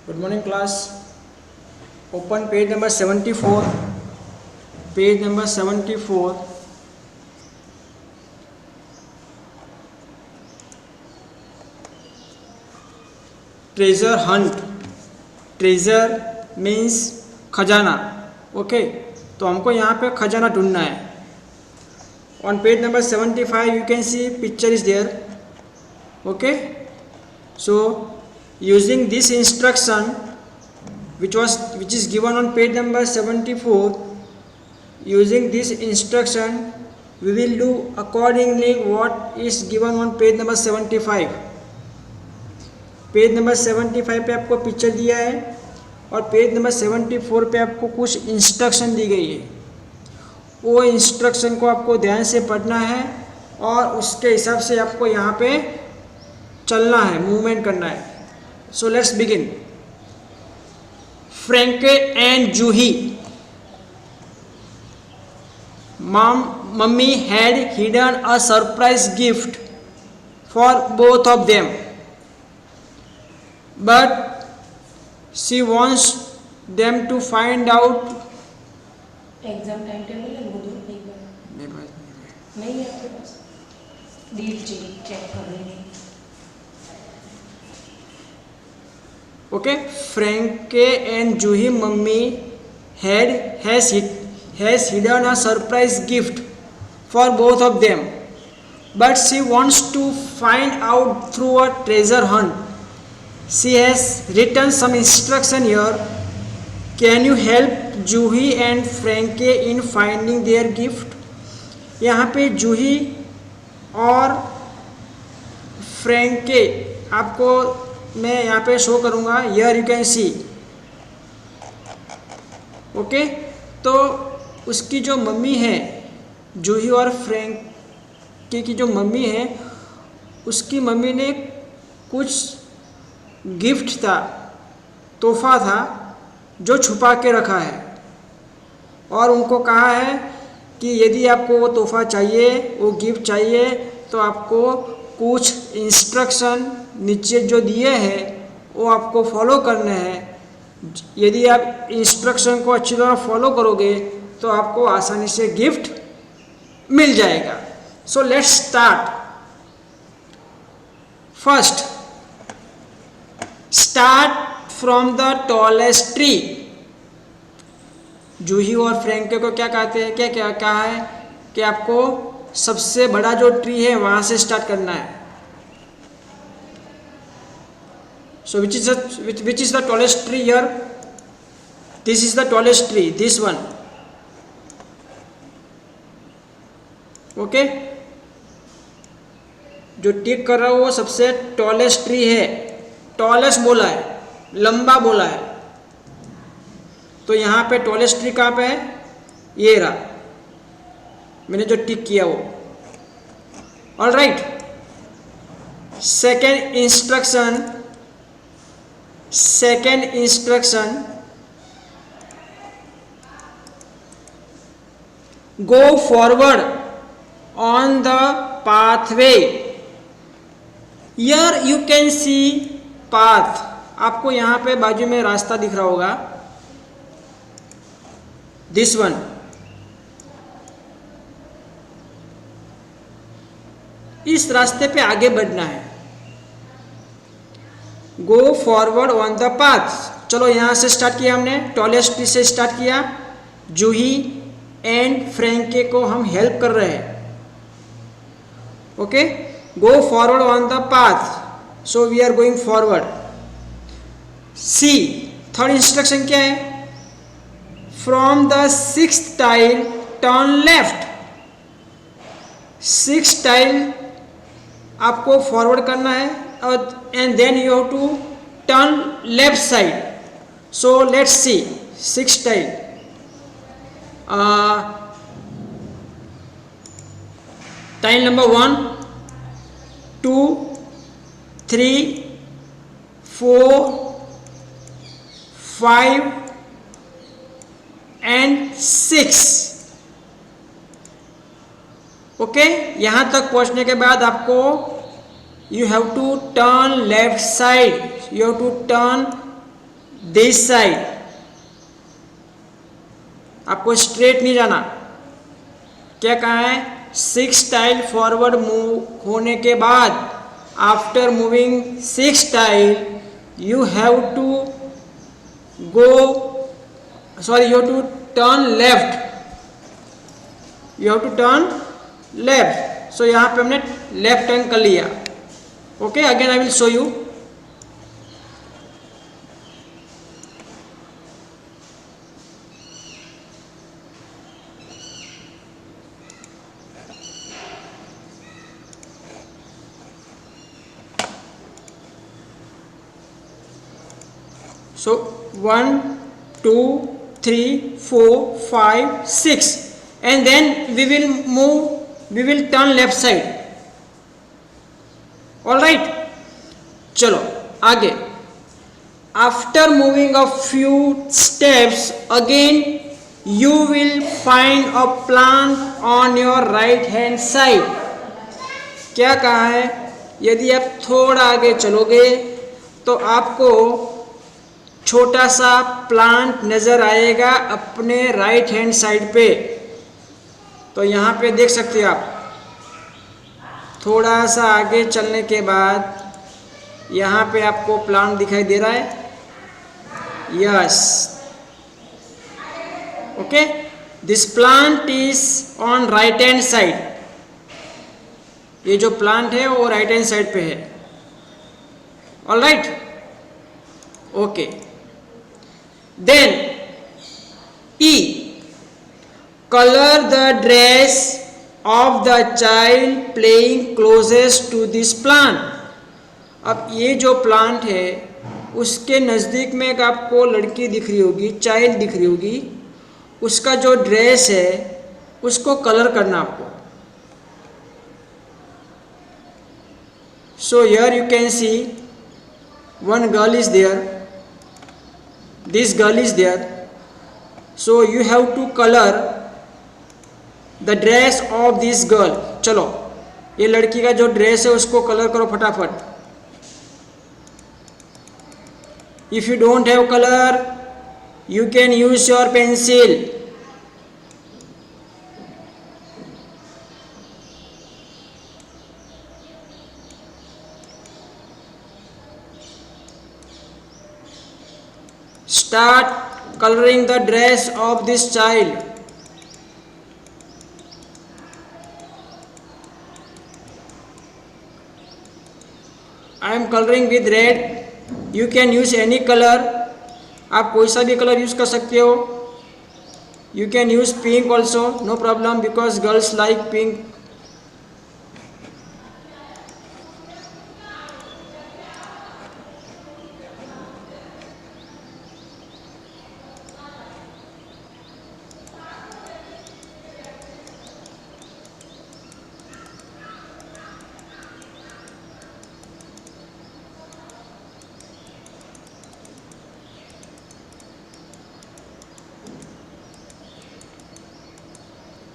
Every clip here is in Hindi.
Good morning class. Open page number 74. Page number 74. Treasure hunt. Treasure means खजाना. ओके, तो हमको यहाँ पे खजाना ढूंढना है. On page number 75 you can see picture is there. Okay, so using this instruction which is given on page number 74, using this instruction we will do accordingly what is given on page number 75. Page number 75 पे आपको पिक्चर दिया है और पेज नंबर 74 पे आपको कुछ इंस्ट्रक्शन दी गई है. वो इंस्ट्रक्शन को आपको ध्यान से पढ़ना है और उसके हिसाब से आपको यहाँ पे चलना है, मूवमेंट करना है. So let's begin. Frankie and Juhi. Mummy had hidden a surprise gift for both of them, but she wants them to find out. Exam time table है वो दूर एक बार मेरे पास नहीं है आपके पास. डील चेक कर लेंगे. Okay. Frankie and Juhi mummy has hidden a surprise gift for both of them, but she wants to find out through a treasure hunt. She has written some instruction here. Can you help Juhi and Frankie in finding their gift? यहाँ पे जूही और फ्रैंके आपको मैं यहाँ पे शो करूँगा. Here you can see. Okay, तो उसकी जो मम्मी है, जूही और फ्रैंके की जो मम्मी है, उसकी मम्मी ने कुछ गिफ्ट था, तोहफा था जो छुपा के रखा है और उनको कहा है कि यदि आपको वो तोहफा चाहिए, वो गिफ्ट चाहिए, तो आपको कुछ इंस्ट्रक्शन नीचे जो दिए हैं वो आपको फॉलो करने हैं. यदि आप इंस्ट्रक्शन को अच्छी तरह फॉलो करोगे तो आपको आसानी से गिफ्ट मिल जाएगा. So let's start. First, start from the tallest tree. Juhi और फ्रैंके को क्या कहते हैं, क्या कहा है कि आपको सबसे बड़ा जो ट्री है वहां से स्टार्ट करना है. So which is the tallest tree here? This is the tallest tree, this one. Okay, जो टिक कर रहा हूं वो सबसे टॉलेस्ट ट्री है. टॉलेस्ट बोला है, लंबा बोला है, तो यहाँ पे टॉलेस्ट ट्री कहाँ पे है? ये रहा, मैंने जो टिक किया वो. All right. Second instruction, go forward on the pathway. Here you can C path. आपको यहाँ पे बाजू में रास्ता दिख रहा होगा, दिस वन. इस रास्ते पे आगे बढ़ना है. गो फॉरवर्ड ऑन द पाथ. चलो यहाँ से स्टार्ट किया हमने, टॉलेस्ट ट्री से स्टार्ट किया. जूही एंड फ्रैंके को हम हेल्प कर रहे हैं. Okay, go forward on the path. So we are going forward. See, third instruction क्या है? From the 6th tile turn left. 6th tile आपको फॉरवर्ड करना है and then you have to turn left side. So let's see 6th tile. Tile number 1, 2, 3, 4, 5 and 6. Okay, यहां तक पहुंचने के बाद आपको you have to turn left side, you have to turn this side, आपको स्ट्रेट नहीं जाना। क्या कहा है, 6 टाइल फॉरवर्ड मूव होने के बाद, after moving 6 tile you have to go, sorry you have to turn left, you have to turn left. So यहाँ पे हमने लेफ्ट टर्न कर लिया। Okay, again I will show you. So 1, 2, 3, 4, 5, 6 and then we will turn left side. All right, चलो आगे। After moving a few steps again you will find a plant on your right hand side. क्या कहा है, यदि आप थोड़ा आगे चलोगे तो आपको छोटा सा प्लांट नज़र आएगा अपने राइट हैंड साइड पे। तो यहाँ पे देख सकते हो आप, थोड़ा सा आगे चलने के बाद यहाँ पे आपको प्लांट दिखाई दे रहा है। Yes, okay, this plant is on right hand side. ये जो प्लांट है वो राइट हैंड साइड पे है। All right, okay. Then E, color the dress of the child playing closest to this plant. अब ये जो प्लांट है उसके नज़दीक में एक आपको लड़की दिख रही होगी, चाइल्ड दिख रही होगी, उसका जो ड्रेस है उसको कलर करना आपको। So here you can see one girl is there, this girl is there, so you have to color the dress of this girl. चलो ये लड़की का जो ड्रेस है उसको कलर करो फटाफट। If you don't have color you can use your pencil. Start coloring the dress of this child. I am coloring with red. You can use any color. आप कोई सा भी कलर यूज कर सकते हो। You can use pink also, no problem, because girls like pink.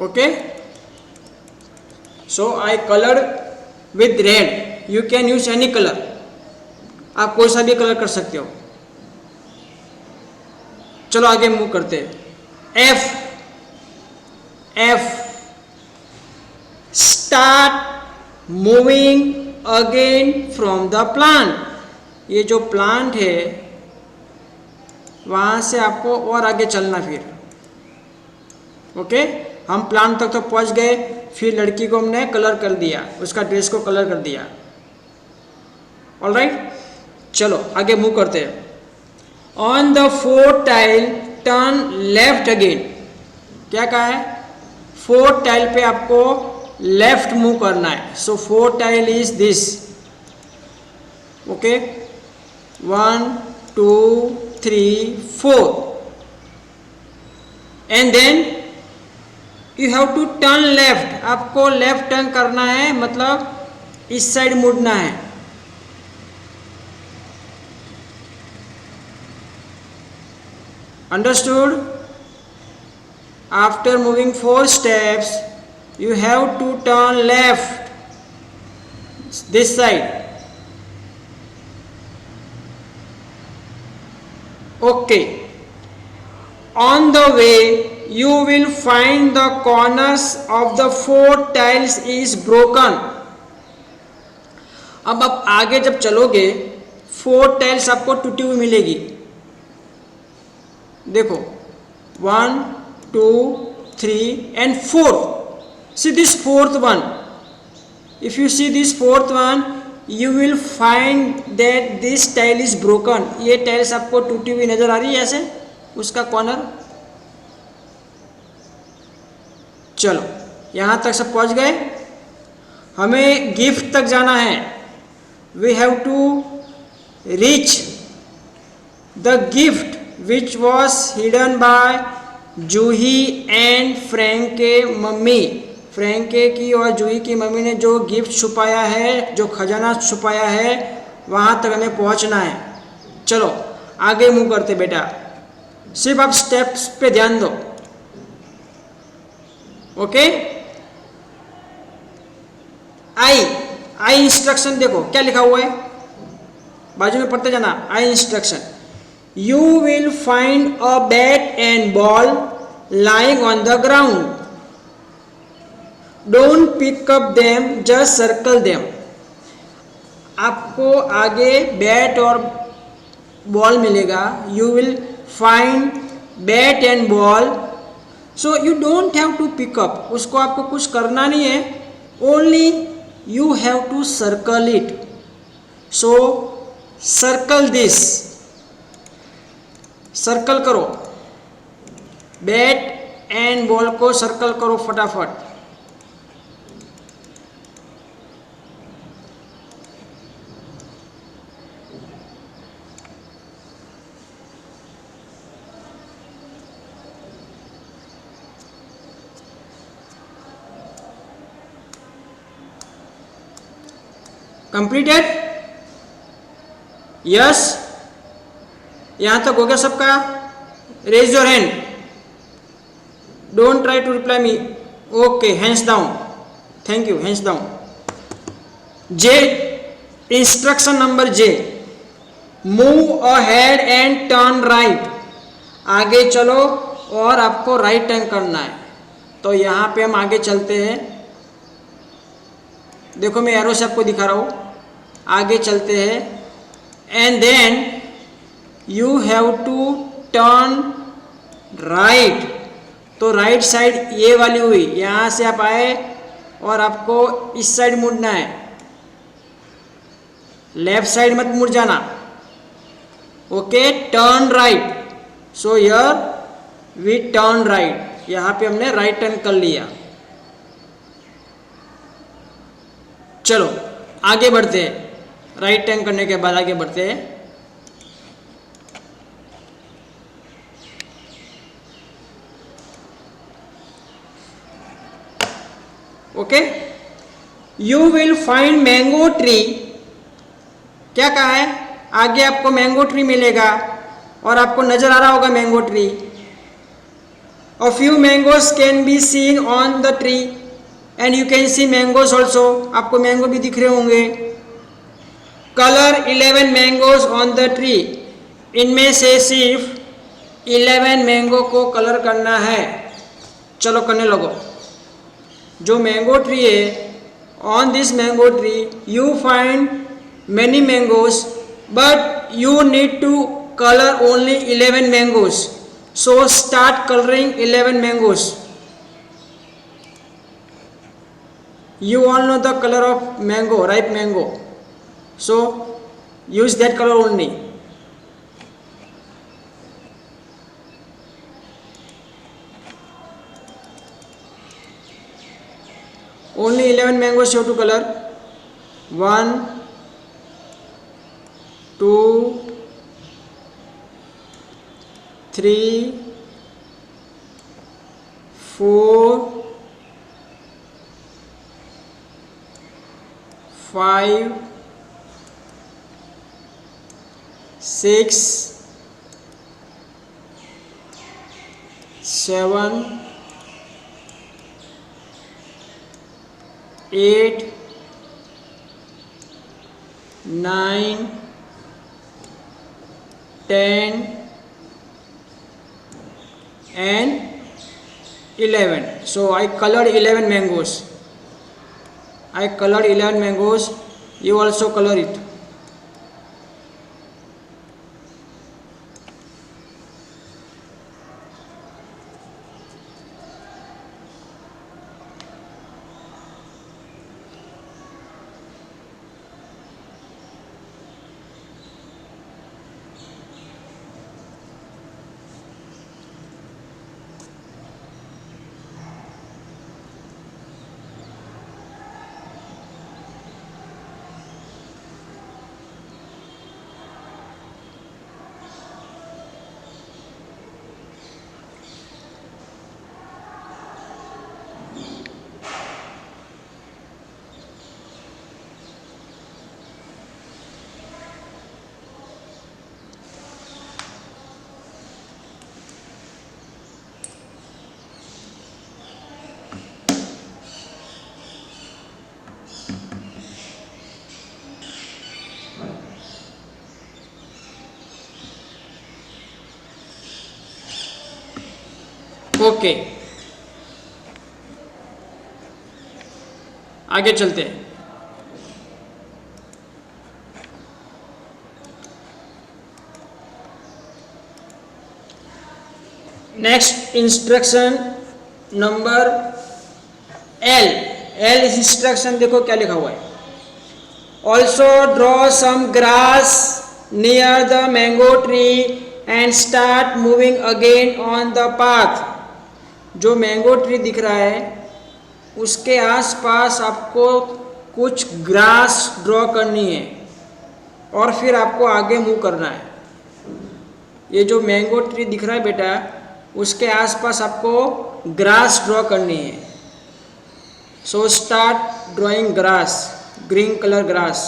Okay, so I colored with red. You can use any color. आप कोई सा भी कलर कर सकते हो। चलो आगे मूव करते हैं। F, start moving again from the plant. ये जो प्लांट है वहां से आपको और आगे चलना फिर। ओके, हम प्लांट तक तो पहुंच गए, फिर लड़की को हमने कलर कर दिया, उसका ड्रेस को कलर कर दिया। ऑल राइट, चलो आगे मूव करते हैं। On the 4th tile turn left again. क्या कहा है, 4th टाइल पे आपको लेफ्ट मूव करना है। So 4th tile is this. Okay, 1, 2, 3, 4 and then you have to turn left. आपको लेफ्ट टर्न करना है, मतलब इस साइड मुड़ना है। Understood? After moving 4 steps you have to turn left this side. Okay. On the way, you will find the corners of the 4 tiles is broken. अब आप आगे जब चलोगे 4 टाइल्स आपको टूटी हुई मिलेगी. देखो 1, 2, 3 and 4. See this 4th one. If you see this 4th one, you will find that this tile is broken. ये टाइल्स आपको टूटी हुई नजर आ रही है ऐसे उसका कॉर्नर. चलो यहां तक सब पहुंच गए. हमें गिफ्ट तक जाना है. We have to reach the gift which was hidden by Juhi and Frankie mummy. Frankie की और जूही की मम्मी ने जो गिफ्ट छुपाया है, जो खजाना छुपाया है, वहां तक हमें पहुंचना है. चलो आगे मूव करते बेटा. सिर्फ आप स्टेप्स पे ध्यान दो. ओके. आई इंस्ट्रक्शन देखो क्या लिखा हुआ है, बाजू में पढ़ते जाना. I instruction. You will find a bat and ball lying on the ground. Don't pick up them, just circle them. आपको आगे बैट और बॉल मिलेगा. You will find bat and ball. So you don't have to pick up. उसको आपको कुछ करना नहीं है. Only you have to circle it. So circle this. Circle करो. बैट एंड बॉल को सर्कल करो फटाफट. कंप्लीटेड? यस. यहां तक हो गया सबका? Raise your hand. Don't try to reply me. Okay, hands down. Thank you. Hands down. J, instruction number J. Move ahead and turn right. आगे चलो और आपको राइट टर्न करना है. तो यहां पे हम आगे चलते हैं. देखो मैं एरो से आपको दिखा रहा हूं. आगे चलते हैं. And then you have to turn right. तो राइट साइड ये वाली हुई. यहां से आप आए और आपको इस साइड मुड़ना है. लेफ्ट साइड मत मुड़ जाना. Okay. Turn right. So here we turn right. यहां पे हमने राइट टर्न कर लिया. चलो आगे बढ़ते हैं. राइट टर्न करने के बाद आगे बढ़ते हैं. Okay. You will find mango tree. क्या कहा है? आगे आपको मैंगो ट्री मिलेगा और आपको नजर आ रहा होगा mango tree. A few mangoes can be seen on the tree and you can C mangoes also. आपको मैंगो भी दिख रहे होंगे. Colour 11 mangoes on the tree. इनमें से सिर्फ 11 मैंगो को कलर करना है. चलो करने लगो. जो मैंगो ट्री है, on this mango tree you find many mangoes but you need to colour only 11 mangoes. So start colouring 11 mangoes. You all know the color of mango, ripe mango. So use that color only. Only 11 mangoes you have to color. 1, 2, 3, 4, 5, 6, 7, 8, 9, 10, and 11. So I colored 11 mangoes. I colored 11 mangoes. You also color it. Okay, आगे चलते हैं। Next instruction number L. L instruction देखो क्या लिखा हुआ है। Also draw some grass near the mango tree and start moving again on the path. जो मैंगो ट्री दिख रहा है उसके आसपास आपको कुछ ग्रास ड्रॉ करनी है और फिर आपको आगे मूव करना है। ये जो मैंगो ट्री दिख रहा है बेटा, उसके आसपास आपको ग्रास ड्रॉ करनी है। So start drawing grass, green colour grass.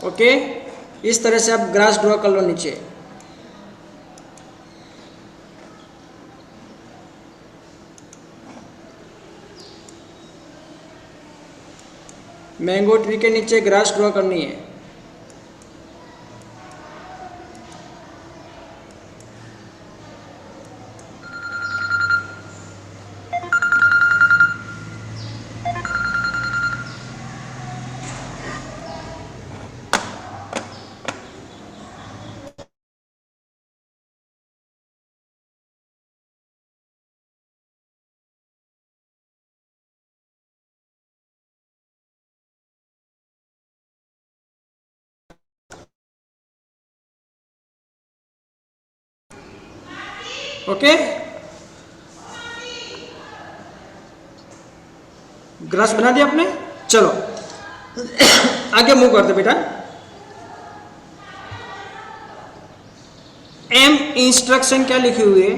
Okay, इस तरह से आप ग्रास ड्रॉ कर लो नीचे। मैंगो ट्री के नीचे ग्रास ड्रॉ करनी है। ओके, ग्रास बना दिया आपने। चलो आगे मूव करते बेटा। एम इंस्ट्रक्शन क्या लिखी हुई है?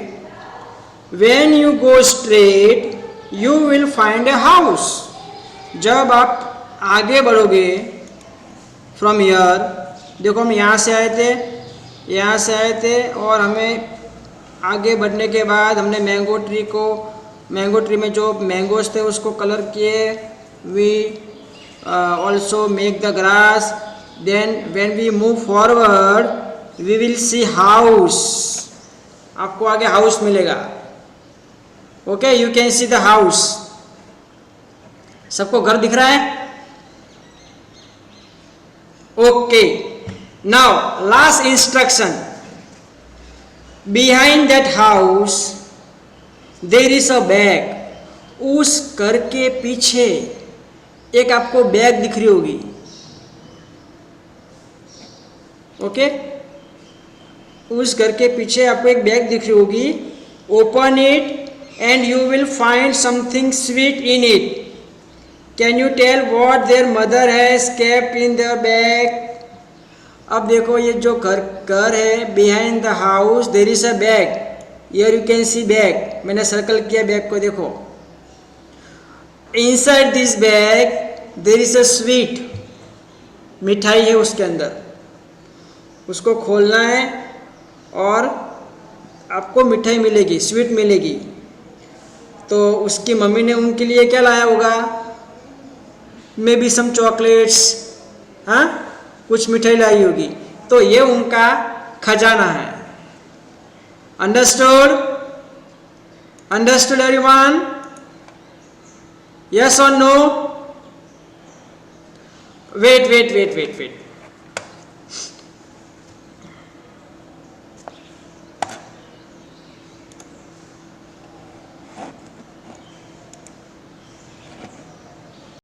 When you go straight you will find a house. जब आप आगे बढ़ोगे फ्रॉम हियर, देखो हम यहाँ से आए थे, यहाँ से आए थे और हमें आगे बढ़ने के बाद हमने मैंगो ट्री में जो मैंगोज थे उसको कलर किए। We also make the grass. Then when we move forward we will see house. आपको आगे हाउस मिलेगा। Okay, you can see the house. सबको घर दिख रहा है? Okay, now last instruction. Behind that house there is a bag। उस घर के पीछे एक आपको बैग दिख रही होगी। ओके, उस घर के पीछे आपको एक बैग दिख रही होगी। Open it and you will find something sweet in it. Can you tell what their mother has kept in the bag? अब देखो ये जो घर है, behind the house there is a bag. Here you can see bag. मैंने सर्कल किया बैग को, देखो। Inside this bag there is a sweet. मिठाई है उसके अंदर, उसको खोलना है और आपको मिठाई मिलेगी, स्वीट मिलेगी। तो उसकी मम्मी ने उनके लिए क्या लाया होगा? मे बी सम चॉकलेट्स, हाँ, कुछ मिठाई लाई होगी। तो ये उनका खजाना है। Understood? Understood everyone? Yes or no? Wait.